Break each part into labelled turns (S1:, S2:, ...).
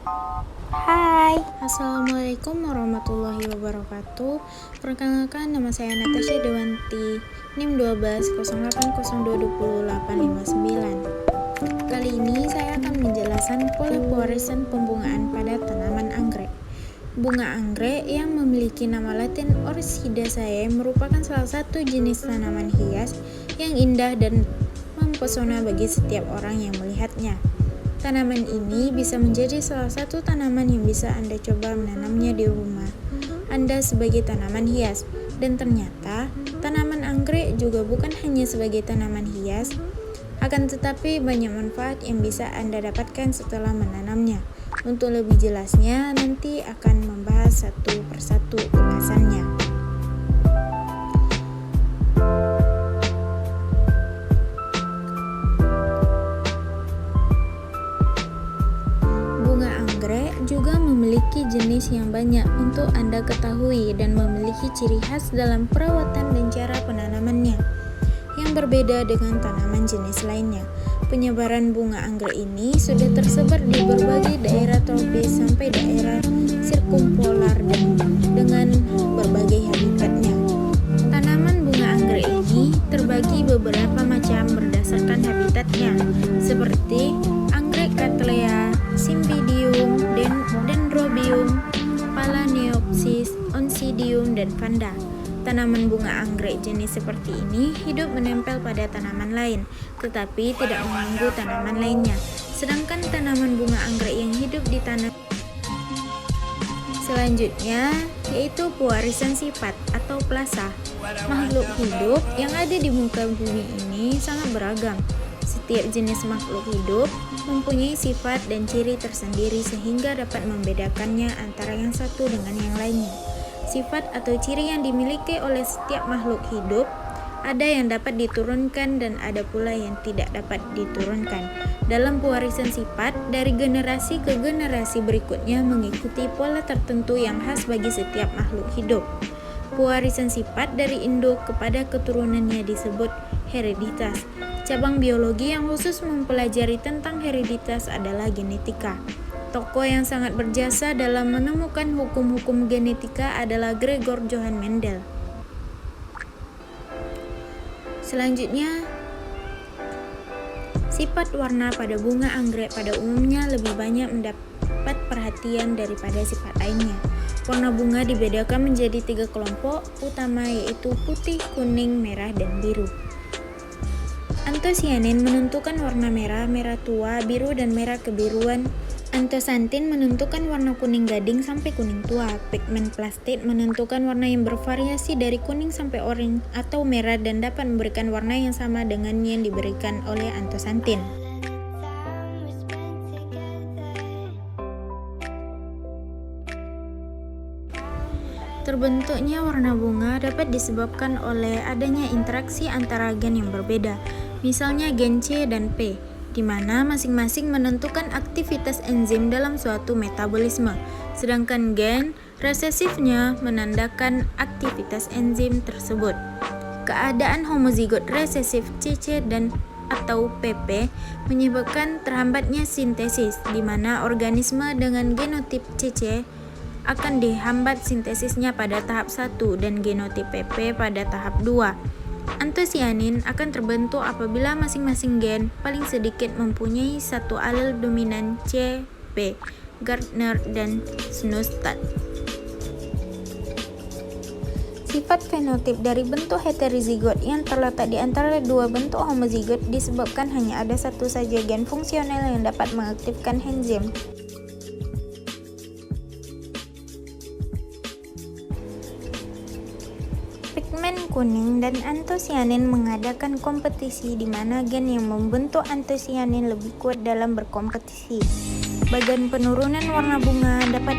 S1: Hai, Assalamualaikum warahmatullahi wabarakatuh. Perkenalkan, nama saya Natasha Dewanti, NIM 1208202859. Kali ini saya akan menjelaskan pola pewarisan pembungaan pada tanaman anggrek. Bunga anggrek yang memiliki nama latin Orchidaceae merupakan salah satu jenis tanaman hias yang indah dan mempesona bagi setiap orang yang melihatnya. Tanaman ini bisa menjadi salah satu tanaman yang bisa Anda coba menanamnya di rumah Anda sebagai tanaman hias. Dan ternyata, tanaman anggrek juga bukan hanya sebagai tanaman hias, akan tetapi banyak manfaat yang bisa Anda dapatkan setelah menanamnya. Untuk lebih jelasnya, nanti akan membahas satu persatu ulasannya. Juga memiliki jenis yang banyak untuk Anda ketahui dan memiliki ciri khas dalam perawatan dan cara penanamannya yang berbeda dengan tanaman jenis lainnya. Penyebaran bunga anggrek ini sudah tersebar di berbagai daerah tropis sampai daerah sirkumpolar dan dengan berbagai habitatnya. Tanaman bunga anggrek ini terbagi beberapa macam berdasarkan habitatnya, seperti anggrek Cattleya, Cymbidium, Dendrobium, Phalaenopsis, Oncidium, dan Vanda. Tanaman bunga anggrek jenis seperti ini hidup menempel pada tanaman lain, tetapi tidak mengganggu tanaman lainnya. Sedangkan tanaman bunga anggrek yang hidup di tanah selanjutnya yaitu pewarisan sifat atau plasa. Makhluk hidup yang ada di muka bumi ini sangat beragam. Setiap jenis makhluk hidup mempunyai sifat dan ciri tersendiri sehingga dapat membedakannya antara yang satu dengan yang lainnya. Sifat atau ciri yang dimiliki oleh setiap makhluk hidup ada yang dapat diturunkan dan ada pula yang tidak dapat diturunkan. Dalam pewarisan sifat, dari generasi ke generasi berikutnya mengikuti pola tertentu yang khas bagi setiap makhluk hidup. Pewarisan sifat dari induk kepada keturunannya disebut hereditas. Cabang biologi yang khusus mempelajari tentang hereditas adalah genetika. Tokoh yang sangat berjasa dalam menemukan hukum-hukum genetika adalah Gregor Johann Mendel. Selanjutnya, sifat warna pada bunga anggrek pada umumnya lebih banyak mendapat perhatian daripada sifat lainnya. Warna bunga dibedakan menjadi 3 kelompok utama, yaitu putih, kuning, merah, dan biru. Antosianin menentukan warna merah, merah tua, biru, dan merah kebiruan. Antosantin menentukan warna kuning gading sampai kuning tua. Pigmen plastid menentukan warna yang bervariasi dari kuning sampai oranye atau merah dan dapat memberikan warna yang sama dengan yang diberikan oleh antosantin. Terbentuknya warna bunga dapat disebabkan oleh adanya interaksi antara gen yang berbeda, misalnya gen C dan P, di mana masing-masing menentukan aktivitas enzim dalam suatu metabolisme, sedangkan gen resesifnya menandakan aktivitas enzim tersebut. Keadaan homozigot resesif CC dan atau PP menyebabkan terhambatnya sintesis, di mana organisme dengan genotip CC akan dihambat sintesisnya pada tahap 1 dan genotip PP pada tahap 2. Antosianin akan terbentuk apabila masing-masing gen paling sedikit mempunyai satu alel dominan C, P, Gardner, dan Snowstadt. Sifat fenotip dari bentuk heterozigot yang terletak di antara dua bentuk homozigot disebabkan hanya ada satu saja gen fungsional yang dapat mengaktifkan enzim. Pigmen kuning dan antosianin mengadakan kompetisi di mana gen yang membentuk antosianin lebih kuat dalam berkompetisi. Bagian penurunan warna bunga dapat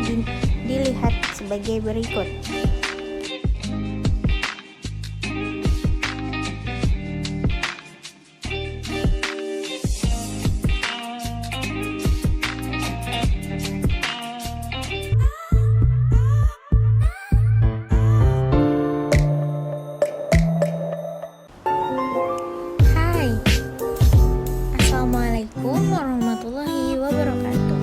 S1: dilihat sebagai berikut. Assalamualaikum warahmatullahi wabarakatuh.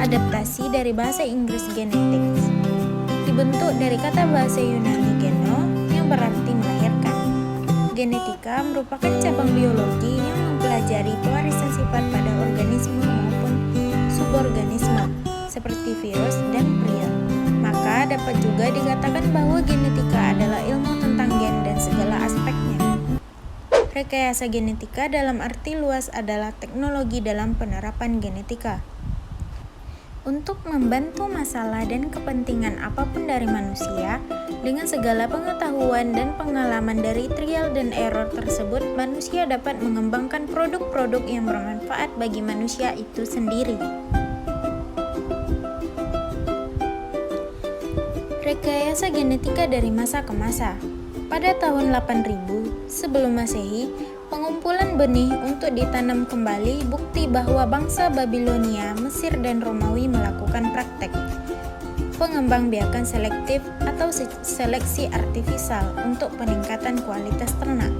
S1: adaptasi dari bahasa Inggris genetics. Dibentuk dari kata bahasa Yunani geno yang berarti melahirkan. Genetika merupakan cabang biologi yang mempelajari pewarisan sifat pada organisme maupun suborganisme seperti virus dan prion. Maka dapat juga dikatakan bahwa genetika adalah ilmu tentang gen dan segala aspeknya. Rekayasa genetika dalam arti luas adalah teknologi dalam penerapan genetika. Untuk membantu masalah dan kepentingan apapun dari manusia, dengan segala pengetahuan dan pengalaman dari trial dan error tersebut, manusia dapat mengembangkan produk-produk yang bermanfaat bagi manusia itu sendiri. Rekayasa genetika dari masa ke masa. Pada tahun 8000 sebelum Masehi, pengumpulan benih untuk ditanam kembali bukti bahwa bangsa Babilonia, Mesir, dan Romawi melakukan praktek pengembangbiakan selektif atau seleksi artifisial untuk peningkatan kualitas ternak.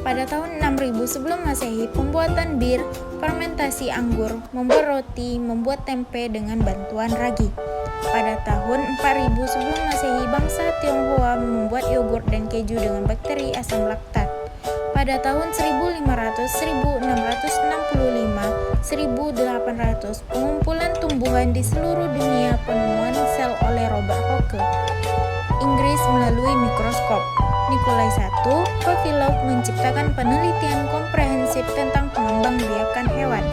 S1: Pada tahun 6000 sebelum Masehi, pembuatan bir, fermentasi anggur, membuat roti, membuat tempe dengan bantuan ragi. Pada tahun 4000 sebelum Masehi, bangsa Tionghoa membuat yogurt dan keju dengan bakteri asam laktat. Pada tahun 1500, 1665, 1800, pengumpulan tumbuhan di seluruh dunia, penemuan sel oleh Robert Hooke, Inggris melalui mikroskop. Nikolai I, Vavilov menciptakan penelitian komprehensif tentang pengembangbiakan hewan.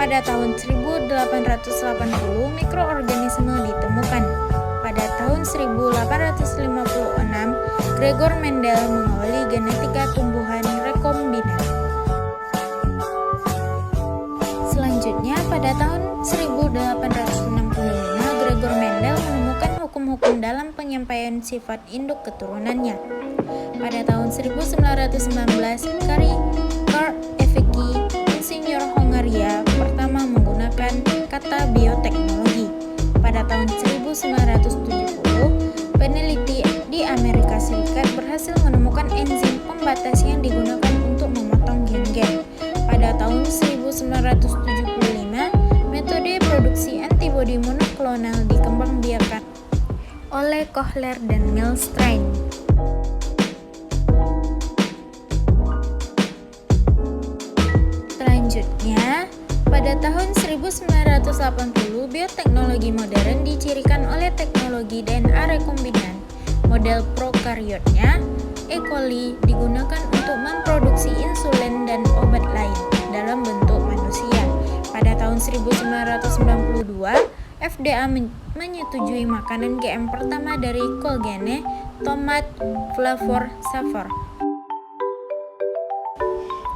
S1: Pada tahun 1880, mikroorganisme ditemukan. Pada tahun 1856, Gregor Mendel mengawali genetika tumbuhan rekombinan. Selanjutnya, pada tahun 1865, Gregor Mendel menemukan hukum-hukum dalam penyampaian sifat induk keturunannya. Pada tahun 1919, Karl Efeke, insinyur Hongaria, pertama menggunakan kata bioteknologi. Pada tahun 1970, peneliti di Amerika Serikat berhasil menemukan enzim pembatas yang digunakan untuk memotong gen-gen. Pada tahun 1975, metode produksi antibodi monoklonal dikembangbiakan oleh Kohler dan Milstein. Selanjutnya, pada tahun 1980, bioteknologi modern dicirikan oleh teknologi DNA rekombinan. Model prokariotnya, E. coli, digunakan untuk memproduksi insulin dan obat lain dalam bentuk manusia. Pada tahun 1992, FDA menyetujui makanan GM pertama dari Colgene, tomat flavor safford.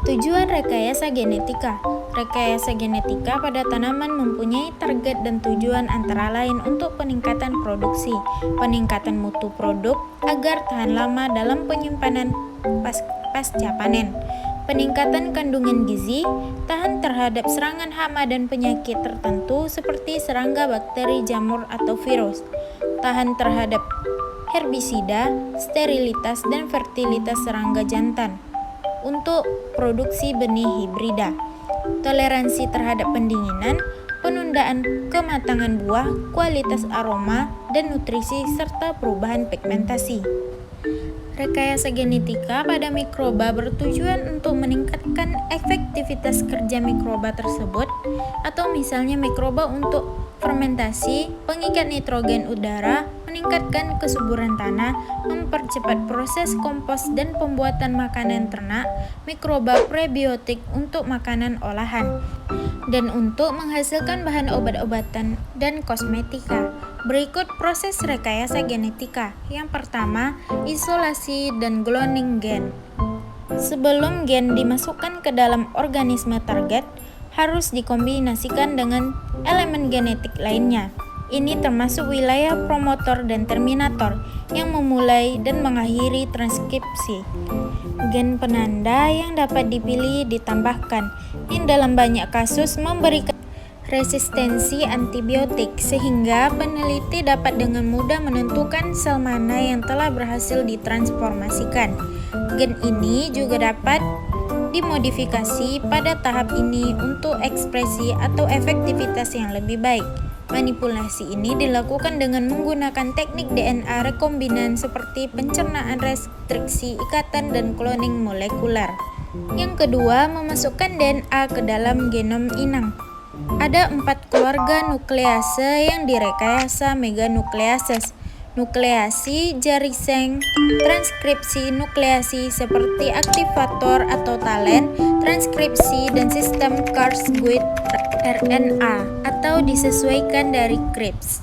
S1: Tujuan rekayasa genetika. Rekayasa genetika pada tanaman mempunyai target dan tujuan antara lain untuk peningkatan produksi, peningkatan mutu produk agar tahan lama dalam penyimpanan pasca panen, peningkatan kandungan gizi, tahan terhadap serangan hama dan penyakit tertentu seperti serangga, bakteri, jamur, atau virus, tahan terhadap herbisida, sterilitas, dan fertilitas serangga jantan, untuk produksi benih hibrida, toleransi terhadap pendinginan, penundaan kematangan buah, kualitas aroma dan nutrisi, serta perubahan pigmentasi. Rekayasa genetika pada mikroba bertujuan untuk meningkatkan efektivitas kerja mikroba tersebut, atau misalnya mikroba untuk fermentasi, pengikat nitrogen udara, meningkatkan kesuburan tanah, mempercepat proses kompos dan pembuatan makanan ternak, mikroba prebiotik untuk makanan olahan, dan untuk menghasilkan bahan obat-obatan dan kosmetika. Berikut proses rekayasa genetika. Yang pertama, isolasi dan cloning gen. Sebelum gen dimasukkan ke dalam organisme target, harus dikombinasikan dengan elemen genetik lainnya. Ini termasuk wilayah promotor dan terminator yang memulai dan mengakhiri transkripsi. Gen penanda yang dapat dipilih ditambahkan, yang dalam banyak kasus memberikan resistensi antibiotik, sehingga peneliti dapat dengan mudah menentukan sel mana yang telah berhasil ditransformasikan. Gen ini juga dapat dimodifikasi pada tahap ini untuk ekspresi atau efektivitas yang lebih baik. Manipulasi ini dilakukan dengan menggunakan teknik DNA rekombinan seperti pencernaan restriksi ikatan dan cloning molekuler. Yang kedua, memasukkan DNA ke dalam genom inang. Ada 4 keluarga nuklease yang direkayasa meganukleases. Nukleasi, jariseng, transkripsi nukleasi seperti aktivator atau talen, transkripsi, dan sistem Kars-Guid RNA atau disesuaikan dari Krebs.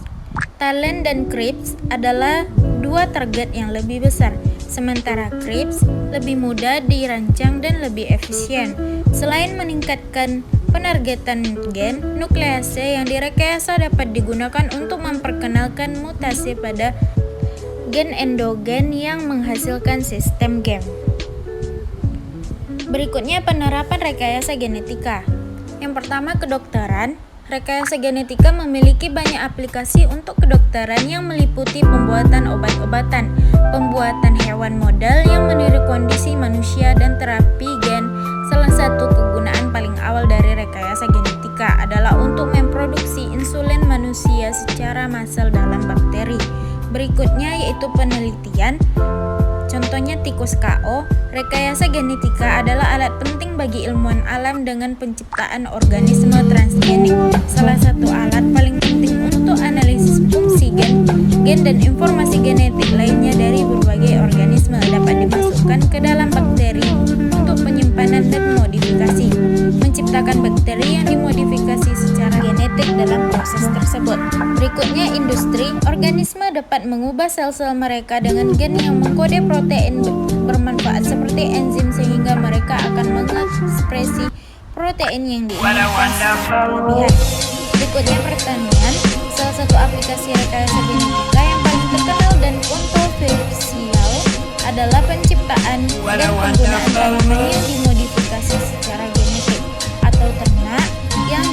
S1: Talen dan Krebs adalah 2 target yang lebih besar, sementara Krebs lebih mudah dirancang dan lebih efisien. Selain meningkatkan penargetan gen, nuklease yang direkayasa dapat digunakan untuk memperkenalkan mutasi pada gen endogen yang menghasilkan sistem GAM. Berikutnya penerapan rekayasa genetika. Yang pertama, kedokteran. Rekayasa genetika memiliki banyak aplikasi untuk kedokteran yang meliputi pembuatan obat-obatan, pembuatan hewan model yang meniru kondisi manusia, dan terapi gen. Salah satu kegunaan paling awal dari rekayasa genetika adalah untuk memproduksi insulin manusia secara massal dalam bakteri. Berikutnya yaitu penelitian. Contohnya tikus KO. Rekayasa genetika adalah alat penting bagi ilmuwan alam dengan penciptaan organisme transgenik. Salah satu alat paling penting untuk analisis fungsi gen dan informasi genetik lainnya dari berbagai organisme dapat dimasukkan ke dalam bakteri untuk penyimpanan dan modifikasi, menciptakan bakteri yang dimodifikasi secara genetik dalam proses tersebut. Berikutnya industri. Organisme dapat mengubah sel-sel mereka dengan gen yang mengkode protein bermanfaat seperti enzim sehingga mereka akan mengekspresi protein yang diinginkan secara berlebihan. Berikutnya pertanian. Salah satu aplikasi rekayasa genetika yang paling terkenal dan kontroversial adalah penciptaan dan penggunaan tanaman yang dimodifikasi secara genetik atau ternak yang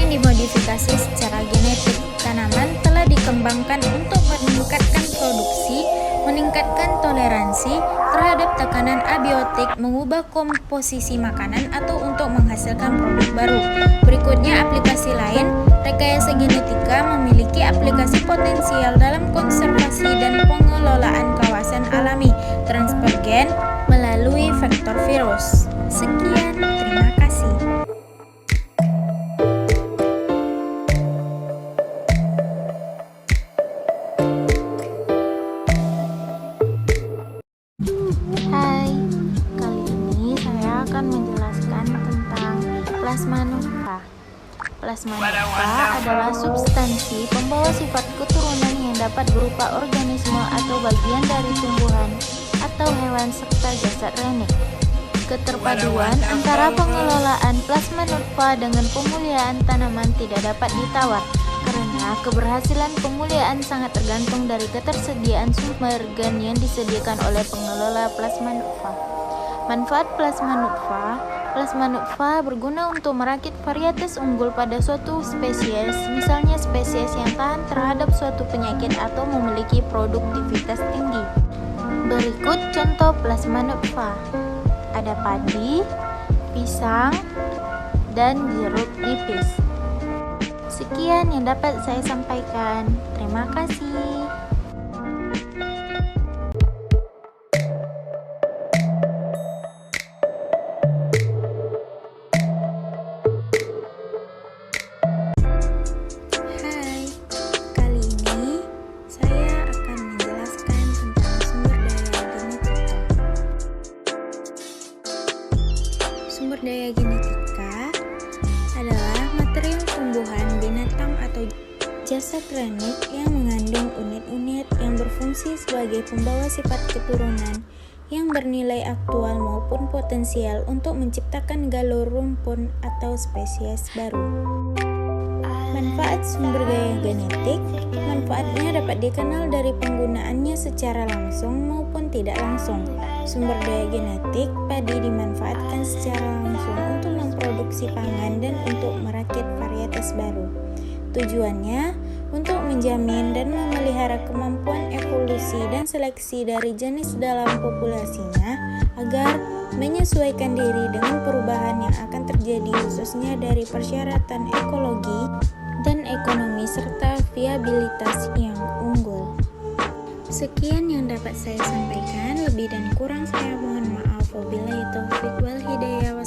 S1: dimodifikasi secara genetik. Tanaman telah dikembangkan untuk meningkatkan produksi, meningkatkan toleransi terhadap tekanan abiotik, mengubah komposisi makanan, atau untuk menghasilkan produk baru. Berikutnya aplikasi lain. Rekayasa genetika memiliki aplikasi potensial dalam konservasi dan pengelolaan kawasan alami, transfer gen melalui vektor virus. Sekian, terima kasih. Hai, kali ini saya akan menjelaskan tentang plasma nutfah. Plasma nutfah adalah substansi pembawa sifat keturunan yang dapat berupa organisme atau bagian dari tumbuhan atau hewan serta jasad renik. Keterpaduan antara pengelolaan plasma nutfah dengan pemuliaan tanaman tidak dapat ditawar, karena keberhasilan pemuliaan sangat tergantung dari ketersediaan sumber gen yang disediakan oleh pengelola plasma nutfah. Manfaat plasma nutfah. Plasma nutfah berguna untuk merakit varietas unggul pada suatu spesies, misalnya spesies yang tahan terhadap suatu penyakit atau memiliki produktivitas tinggi. Berikut contoh plasma nutfah. Ada padi, pisang, dan jeruk nipis. Sekian yang dapat saya sampaikan. Terima kasih. Hai, kali ini saya akan menjelaskan tentang sumber daya genetika. Sumber daya genetika adalah material tumbuhan, binatang, atau jasad renik yang mengandung unit-unit yang berfungsi sebagai pembawa sifat keturunan yang bernilai aktual maupun potensial untuk menciptakan galur rumpun atau spesies baru. Manfaat sumber daya genetik. Manfaatnya dapat dikenal dari penggunaannya secara langsung maupun tidak langsung. Sumber daya genetik padi dimanfaatkan secara langsung untuk memproduksi pangan dan untuk merakit varietas baru. Tujuannya untuk menjamin dan memelihara kemampuan evolusi dan seleksi dari jenis dalam populasinya agar menyesuaikan diri dengan perubahan yang akan terjadi khususnya dari persyaratan ekologi, dan ekonomi serta viabilitas yang unggul. Sekian yang dapat saya sampaikan, lebih dan kurang saya mohon maaf. Wabillahi taufiq wal hidayah.